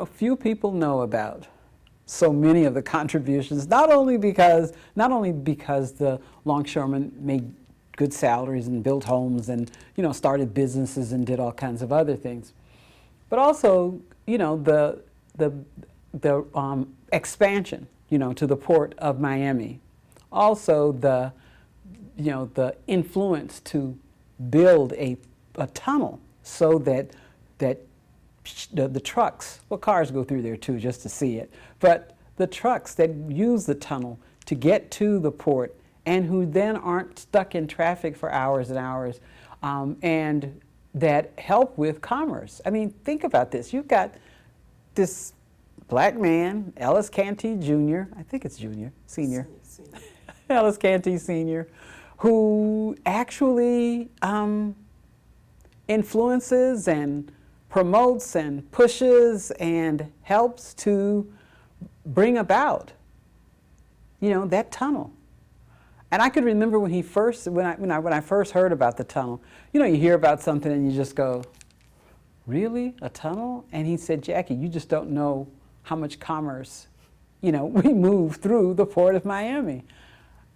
few people know about so many of the contributions, not only because the longshoremen made good salaries and built homes and, started businesses and did all kinds of other things, but also, the expansion, to the port of Miami. Also the influence to build a tunnel so that the trucks, well, cars go through there too just to see it, but the trucks that use the tunnel to get to the port and who then aren't stuck in traffic for hours and hours, and that help with commerce. I mean, think about this. You've got this black man, Ellis Canty Jr., I think it's Junior, Senior, Ellis Canty Senior, who actually influences and promotes and pushes and helps to bring about, that tunnel. And I could remember when I first heard about the tunnel. You hear about something and you just go, really, a tunnel? And he said, Jacqui, you just don't know how much commerce, we move through the port of Miami.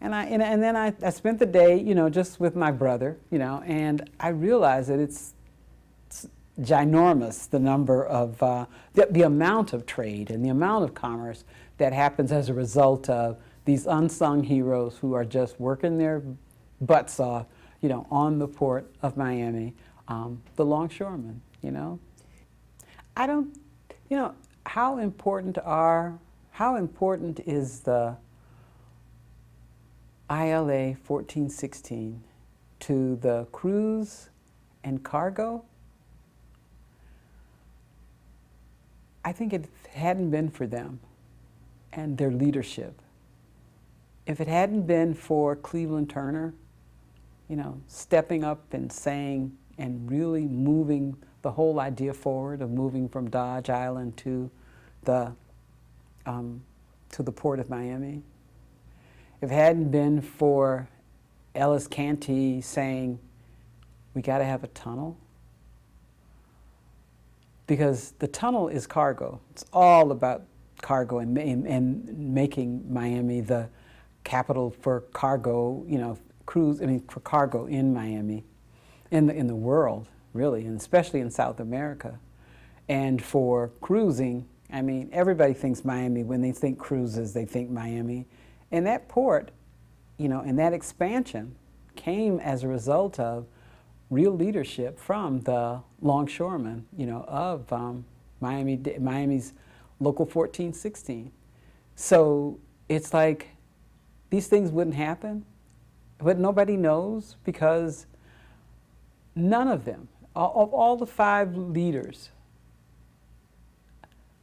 And then I spent the day, just with my brother, and I realized that it's ginormous, the number of, the amount of trade and the amount of commerce that happens as a result of these unsung heroes who are just working their butts off, on the port of Miami, the longshoremen, I don't, how important is the ILA 1416 to the cruise and cargo? I think if it hadn't been for them and their leadership, if it hadn't been for Cleveland Turner, stepping up and saying and really moving the whole idea forward of moving from Dodge Island to the port of Miami, if it hadn't been for Ellis Canty saying, we got to have a tunnel, because the tunnel is cargo. It's all about cargo and making Miami the capital for cargo, for cargo in Miami, in the world, really, and especially in South America. And for cruising, everybody thinks Miami. When they think cruises, they think Miami. And that port, and that expansion came as a result of real leadership from the longshoremen, of Miami's Local 1416. So it's like these things wouldn't happen, but nobody knows because none of them, of all the 5 leaders,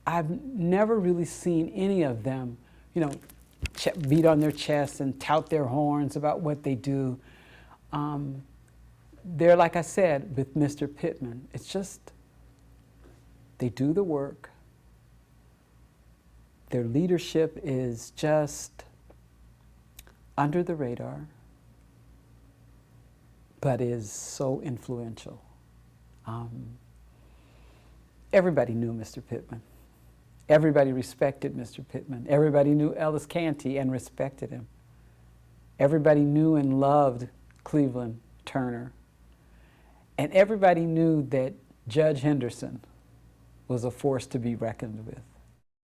I've never really seen any of them, beat on their chests and tout their horns about what they do. They're, like I said, with Mr. Pittman, it's just they do the work. Their leadership is just under the radar, but is so influential. Everybody knew Mr. Pittman. Everybody respected Mr. Pittman. Everybody knew Ellis Canty and respected him. Everybody knew and loved Cleveland Turner. And everybody knew that Judge Henderson was a force to be reckoned with.